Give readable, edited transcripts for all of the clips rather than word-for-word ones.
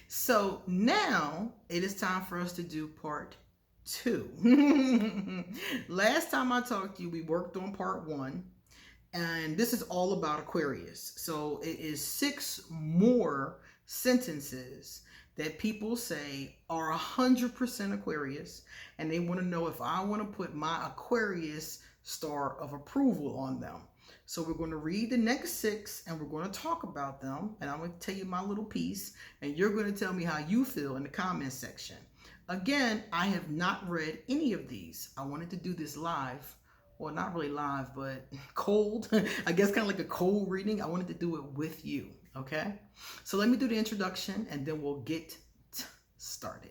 So now it is time for us to do part 2. Last time I talked to you, we worked on part 1, and this is all about Aquarius. So it is 6 more sentences that people say are 100% Aquarius, and they want to know if I want to put my Aquarius star of approval on them. So we're going to read the next 6 and we're going to talk about them, and I'm going to tell you my little piece, and you're going to tell me how you feel in the comment section. Again, I have not read any of these. I wanted to do this live. Well, not really live, but cold. I guess kind of like a cold reading. I wanted to do it with you, okay? So let me do the introduction and then we'll get started.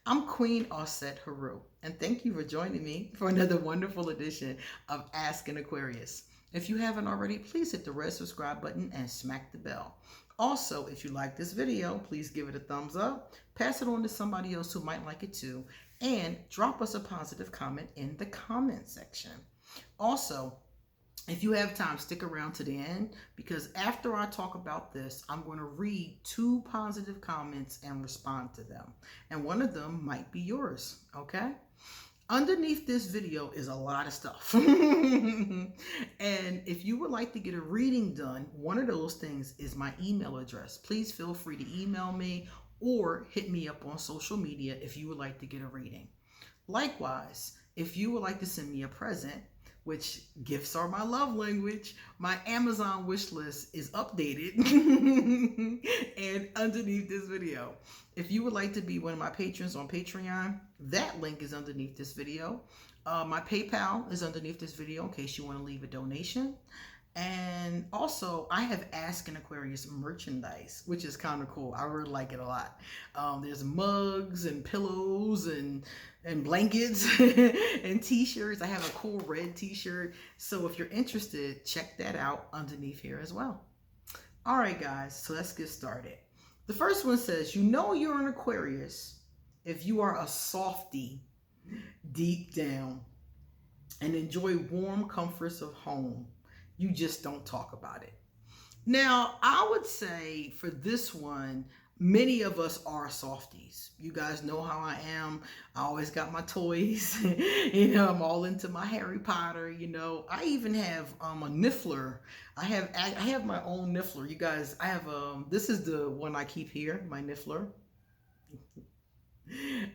I'm Queen Osset Haru, and thank you for joining me for another wonderful edition of Ask an Aquarius. If you haven't already, please hit the red subscribe button and smack the bell. Also, if you like this video, please give it a thumbs up, pass it on to somebody else who might like it too, and drop us a positive comment in the comment section. Also, if you have time, stick around to the end, because after I talk about this, I'm going to read 2 positive comments and respond to them. And one of them might be yours, okay? Underneath this video is a lot of stuff. And if you would like to get a reading done, one of those things is my email address. Please feel free to email me or hit me up on social media if you would like to get a reading. Likewise, if you would like to send me a present, which gifts are my love language, my Amazon wish list is updated and underneath this video. If you would like to be one of my patrons on Patreon, that link is underneath this video. My PayPal is underneath this video in case you want to leave a donation. And also, I have Ask an Aquarius merchandise, which is kind of cool. I really like it a lot. There's mugs and pillows and blankets and t-shirts. I have a cool red t-shirt. So if you're interested, check that out underneath here as well. All right, guys, so let's get started. The first one says, you know you're an Aquarius if you are a softie deep down and enjoy warm comforts of home. You just don't talk about it. Now, I would say for this one, many of us are softies. You guys know how I am. I always got my toys. I'm all into my Harry Potter. I even have a Niffler. I have my own Niffler. You guys, I have this is the one I keep here, my Niffler.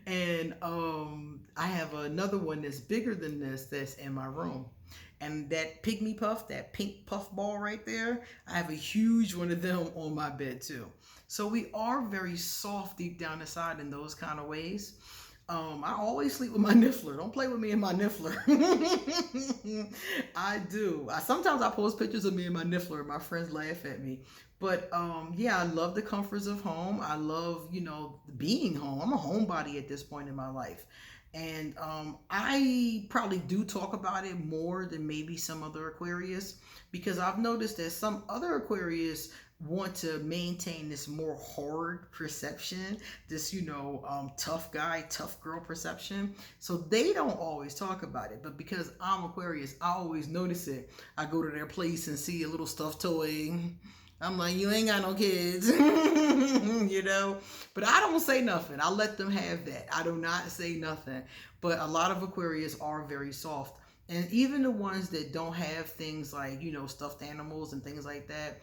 And I have another one that's bigger than this that's in my room. And that pygmy puff, that pink puff ball right there, I have a huge one of them on my bed too. So we are very soft deep down inside in those kind of ways. I always sleep with my Niffler. Don't play with me and my Niffler. I do. Sometimes I post pictures of me and my Niffler and my friends laugh at me. But yeah, I love the comforts of home. I love, being home. I'm a homebody at this point in my life. And I probably do talk about it more than maybe some other Aquarius, because I've noticed that some other Aquarius want to maintain this more hard perception, this, tough guy, tough girl perception. So they don't always talk about it. But because I'm Aquarius, I always notice it. I go to their place and see a little stuffed toy. I'm like, you ain't got no kids, but I don't say nothing. I let them have that. I do not say nothing. But a lot of Aquarius are very soft. And even the ones that don't have things like, stuffed animals and things like that,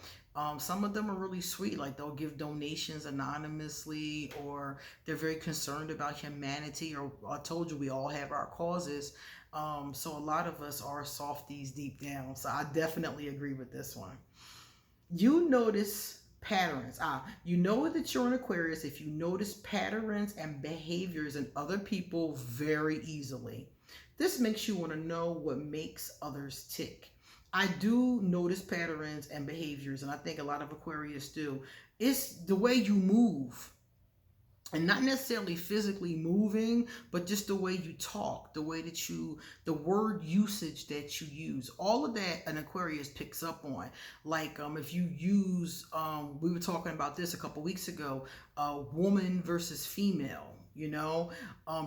some of them are really sweet. Like they'll give donations anonymously, or they're very concerned about humanity. Or I told you, we all have our causes. So a lot of us are softies deep down. So I definitely agree with this one. You notice patterns. You know that you're an Aquarius if you notice patterns and behaviors in other people very easily. This makes you want to know what makes others tick. I do notice patterns and behaviors, and I think a lot of Aquarius do. It's the way you move. And not necessarily physically moving, but just the way you talk, the way that the word usage that you use. All of that an Aquarius picks up on. Like if you use, we were talking about this a couple weeks ago, woman versus female.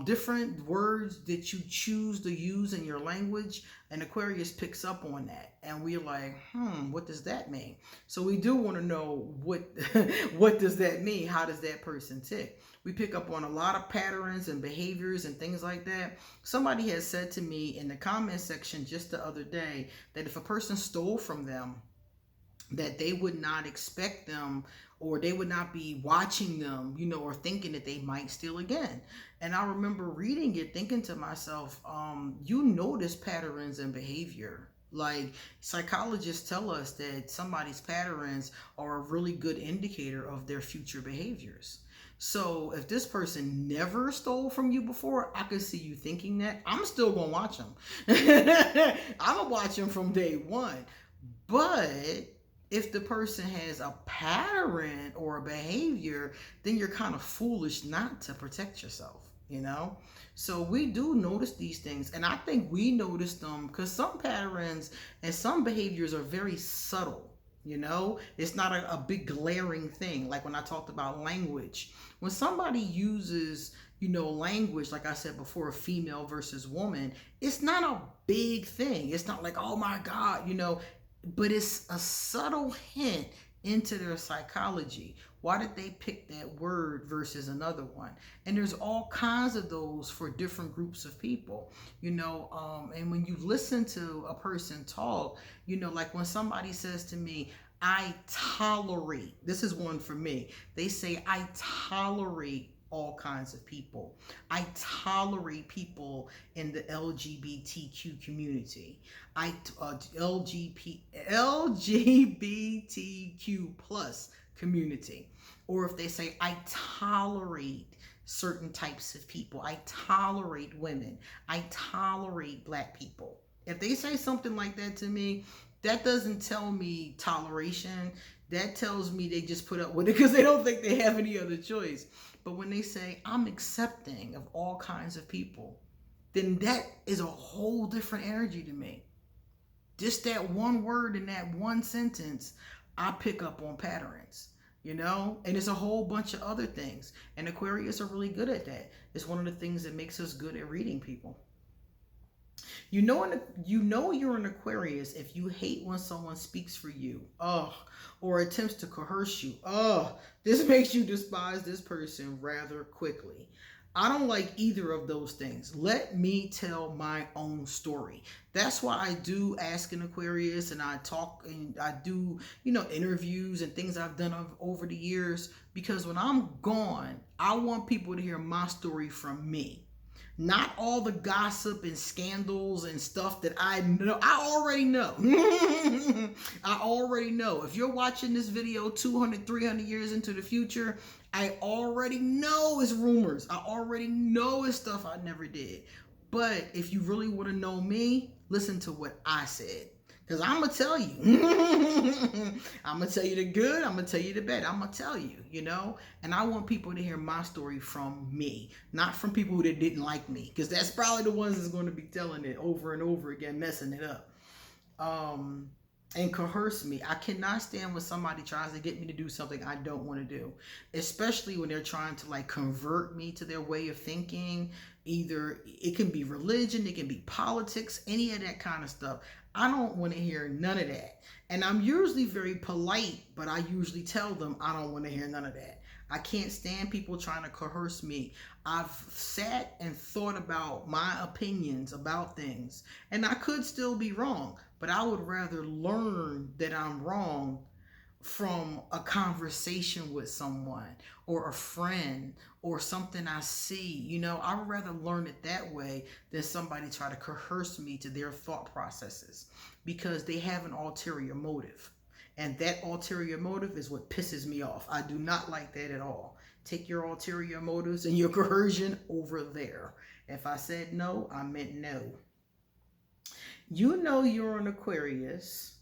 Different words that you choose to use in your language, and Aquarius picks up on that, and we're like, what does that mean? So we do want to know what what does that mean? How does that person tick? We pick up on a lot of patterns and behaviors and things like that. Somebody has said to me in the comment section just the other day that if a person stole from them, that they would not expect them, or they would not be watching them, or thinking that they might steal again. And I remember reading it, thinking to myself, you notice patterns and behavior. Like, psychologists tell us that somebody's patterns are a really good indicator of their future behaviors. So if this person never stole from you before, I could see you thinking that. I'm still going to watch them. I'm going to watch them from day one. But if the person has a pattern or a behavior, then you're kind of foolish not to protect yourself, So we do notice these things. And I think we notice them because some patterns and some behaviors are very subtle. It's not a big glaring thing. Like when I talked about language, when somebody uses, language, like I said before, female versus woman, it's not a big thing. It's not like, oh my God, but it's a subtle hint into their psychology. Why did they pick that word versus another one? And there's all kinds of those for different groups of people, and when you listen to a person talk, like when somebody says to me, I tolerate, this is one for me. They say, I tolerate all kinds of people. I tolerate people in the LGBTQ community. LGBTQ plus community. Or if they say, I tolerate certain types of people. I tolerate women. I tolerate Black people. If they say something like that to me, that doesn't tell me toleration. That tells me they just put up with it because they don't think they have any other choice. But when they say, I'm accepting of all kinds of people, then that is a whole different energy to me. Just that one word in that one sentence, I pick up on patterns, and it's a whole bunch of other things. And Aquarius are really good at that. It's one of the things that makes us good at reading people. You're an Aquarius if you hate when someone speaks for you, or attempts to coerce you. This makes you despise this person rather quickly. I don't like either of those things. Let me tell my own story. That's why I do Ask an Aquarius, and I talk and I do, interviews and things I've done over the years, because when I'm gone, I want people to hear my story from me. Not all the gossip and scandals and stuff that I know. I already know. I already know. If you're watching this video 200, 300 years into the future, I already know it's rumors. I already know it's stuff I never did. But if you really want to know me, listen to what I said. Because I'm going to tell you. I'm going to tell you the good. I'm going to tell you the bad. I'm going to tell you, And I want people to hear my story from me. Not from people that didn't like me. Because that's probably the ones that's going to be telling it over and over again, messing it up. And coerce me. I cannot stand when somebody tries to get me to do something I don't want to do. Especially when they're trying to convert me to their way of thinking. Either it can be religion, it can be politics, any of that kind of stuff. I don't want to hear none of that. And I'm usually very polite, but I usually tell them I don't want to hear none of that. I can't stand people trying to coerce me. I've sat and thought about my opinions about things, and I could still be wrong, but I would rather learn that I'm wrong from a conversation with someone or a friend or something I see. I would rather learn it that way than somebody try to coerce me to their thought processes, because they have an ulterior motive. And that ulterior motive is what pisses me off. I do not like that at all. Take your ulterior motives and your coercion over there. If I said no, I meant no. You're an Aquarius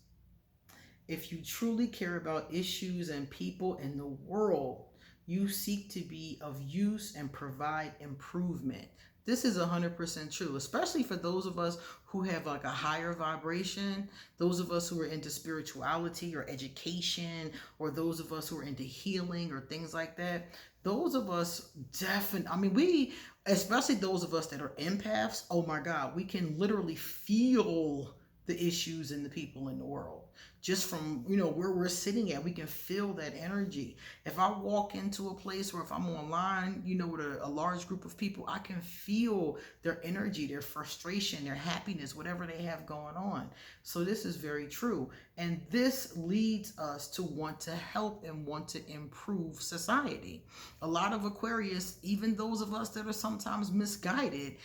if you truly care about issues and people in the world. You seek to be of use and provide improvement. This is 100% true, especially for those of us who have like a higher vibration, those of us who are into spirituality or education, or those of us who are into healing or things like that. Those of us definitely, I mean, especially those of us that are empaths, oh my God, we can literally feel the issues and the people in the world. Just from, where we're sitting at, we can feel that energy. If I walk into a place, or if I'm online, with a large group of people, I can feel their energy, their frustration, their happiness, whatever they have going on. So this is very true. And this leads us to want to help and want to improve society. A lot of Aquarius, even those of us that are sometimes misguided,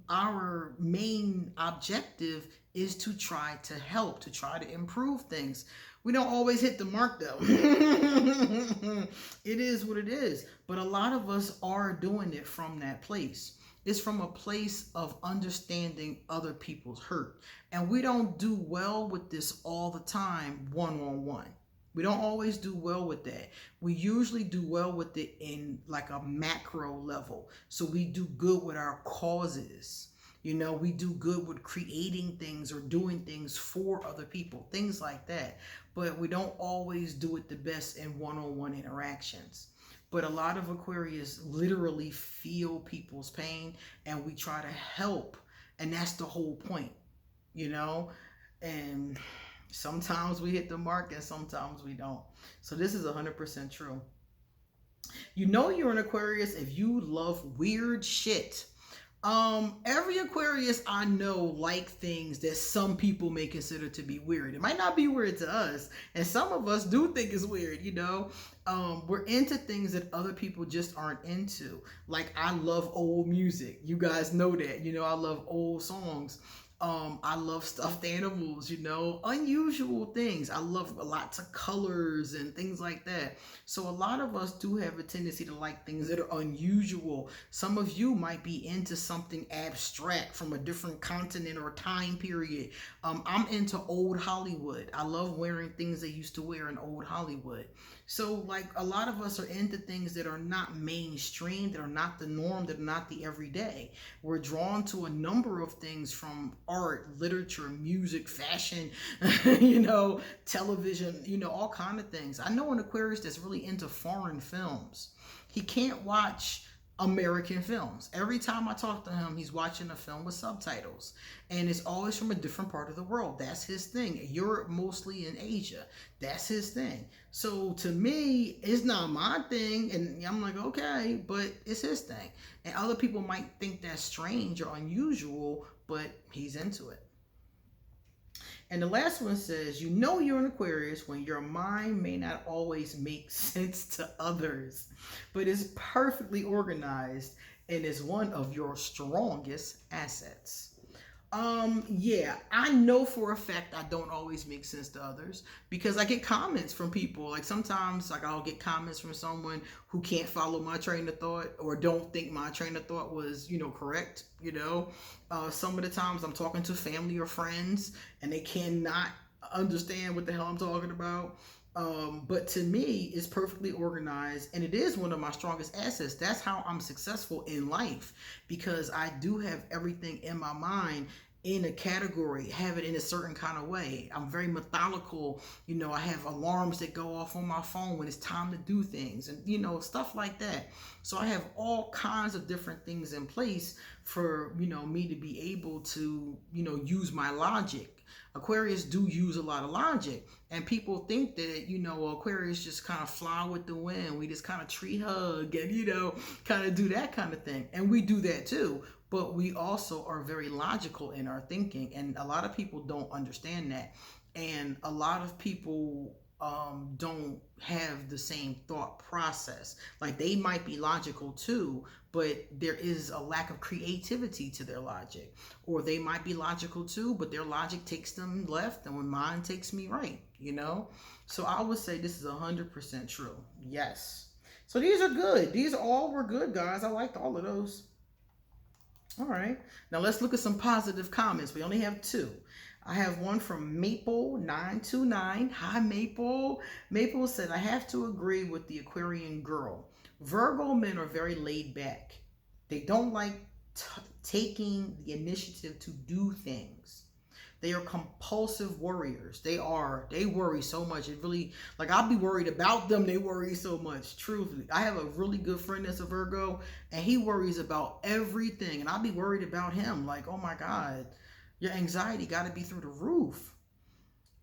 our main objective is to try to help, to try to improve things. We don't always hit the mark though. It is what it is. But a lot of us are doing it from that place. It's from a place of understanding other people's hurt. And we don't do well with this all the time one-on-one. We don't always do well with that. We usually do well with it in like a macro level. So we do good with our causes. We do good with creating things or doing things for other people, things like that. But we don't always do it the best in one-on-one interactions. But a lot of Aquarius literally feel people's pain, and we try to help. And that's the whole point, and sometimes we hit the mark and sometimes we don't. So this is 100% true. You're an Aquarius if you love weird shit. Every Aquarius I know like things that some people may consider to be weird. It might not be weird to us, and some of us do think it's weird, we're into things that other people just aren't into. Like, I love old music. You guys know that, I love old songs. I love stuffed animals, unusual things. I love lots of colors and things like that. So a lot of us do have a tendency to like things that are unusual. Some of you might be into something abstract from a different continent or time period. I'm into old Hollywood. I love wearing things they used to wear in old Hollywood. So like a lot of us are into things that are not mainstream, that are not the norm, that are not the everyday. We're drawn to a number of things from art, literature, music, fashion, television, all kind of things. I know an Aquarius that's really into foreign films. He can't watch American films. Every time I talk to him, he's watching a film with subtitles, and it's always from a different part of the world. That's his thing. Europe, mostly in Asia. That's his thing. So to me, it's not my thing, and I'm like, okay, but it's his thing. And other people might think that's strange or unusual, but he's into it. And the last one says, you're an Aquarius when your mind may not always make sense to others, but is perfectly organized and is one of your strongest assets. Yeah, I know for a fact I don't always make sense to others, because I get comments from people. Like sometimes, like I'll get comments from someone who can't follow my train of thought or don't think my train of thought was, correct. Some of the times I'm talking to family or friends and they cannot understand what the hell I'm talking about. But to me, it's perfectly organized, and it is one of my strongest assets. That's how I'm successful in life, because I do have everything in my mind in a category, have it in a certain kind of way. I'm very methodical. I have alarms that go off on my phone when it's time to do things, and stuff like that. So I have all kinds of different things in place for me to be able to use my logic. Aquarius do use a lot of logic, and people think that Aquarius just kind of fly with the wind. We just kind of tree hug and kind of do that kind of thing, and we do that too. But we also are very logical in our thinking, and a lot of people don't understand that, and a lot of people don't have the same thought process. Like, they might be logical too, but there is a lack of creativity to their logic. Or they might be logical too, but their logic takes them left and when mine takes me right, So I would say this is 100% true. Yes. So these are good. These all were good, guys. I liked all of those. All right. Now let's look at some positive comments. We only have 2. I have one from Maple929. Hi, Maple. Maple said, I have to agree with the Aquarian girl. Virgo men are very laid back. They don't like taking the initiative to do things. They are compulsive worriers. They worry so much. It really, like, I'll be worried about them. They worry so much. Truthfully, I have a really good friend that's a Virgo, and he worries about everything. And I'll be worried about him. Like, oh my God, your anxiety got to be through the roof.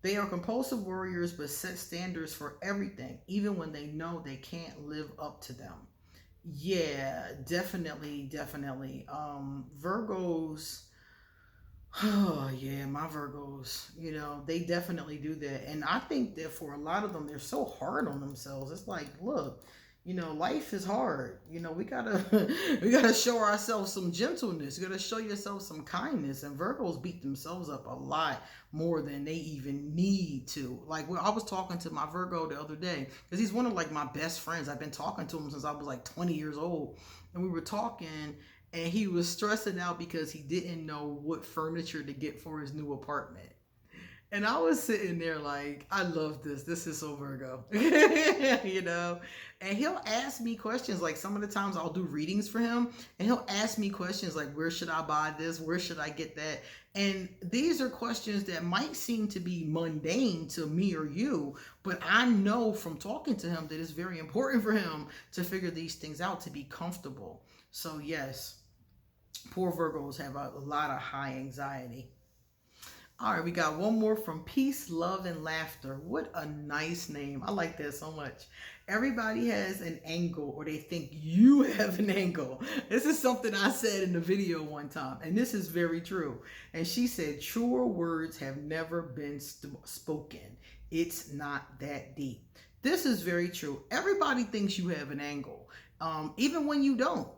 They are compulsive worriers, but set standards for everything, even when they know they can't live up to them. Yeah, definitely. Virgos. Oh yeah, my Virgos, they definitely do that. And I think that for a lot of them, they're so hard on themselves. It's like, look, life is hard. We gotta we gotta show ourselves some gentleness. You gotta show yourself some kindness. And Virgos beat themselves up a lot more than they even need to. Like, I was talking to my Virgo the other day, because he's one of like my best friends. I've been talking to him since I was like 20 years old. And we were talking, and he was stressing out because he didn't know what furniture to get for his new apartment. And I was sitting there like, I love this. This is so Virgo. And he'll ask me questions. Like, some of the times I'll do readings for him, and he'll ask me questions like, where should I buy this? Where should I get that? And these are questions that might seem to be mundane to me or you, but I know from talking to him that it's very important for him to figure these things out, to be comfortable. So yes, poor Virgos have a lot of high anxiety. All right, we got one more from Peace, Love, and Laughter. What a nice name. I like that so much. Everybody has an angle, or they think you have an angle. This is something I said in the video one time, and this is very true. And she said, truer words have never been spoken. It's not that deep. This is very true. Everybody thinks you have an angle. Even when you don't.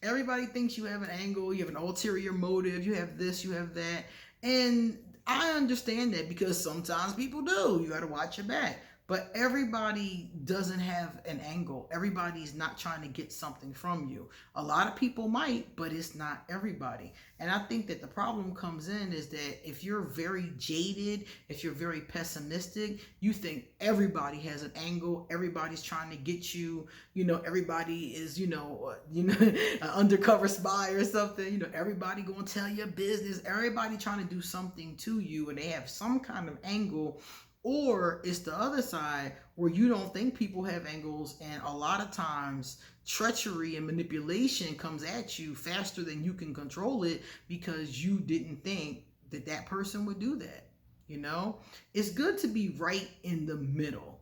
Everybody thinks you have an angle, you have an ulterior motive, you have this, you have that. And I understand that, because sometimes people do. You got to watch your back. But everybody doesn't have an angle. Everybody's not trying to get something from you. A lot of people might, but it's not everybody. And I think that the problem comes in is that if you're very jaded, if you're very pessimistic, you think everybody has an angle. Everybody's trying to get you. Everybody is, an undercover spy or something. Everybody going to tell your business. Everybody trying to do something to you, and they have some kind of angle. Or it's the other side, where you don't think people have angles, and a lot of times treachery and manipulation comes at you faster than you can control it, because you didn't think that that person would do that. It's good to be right in the middle.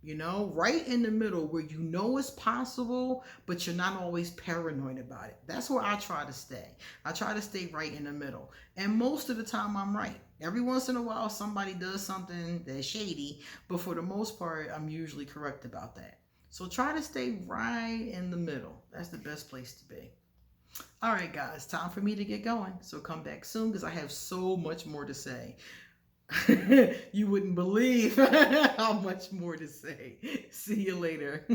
Right in the middle, where it's possible, but you're not always paranoid about it. That's where I try to stay. I try to stay right in the middle. And most of the time I'm right. Every once in a while somebody does something that's shady, but for the most part I'm usually correct about that. So try to stay right in the middle. That's the best place to be. All right, guys, time for me to get going. So come back soon, because I have so much more to say. You wouldn't believe how much more to say. See you later.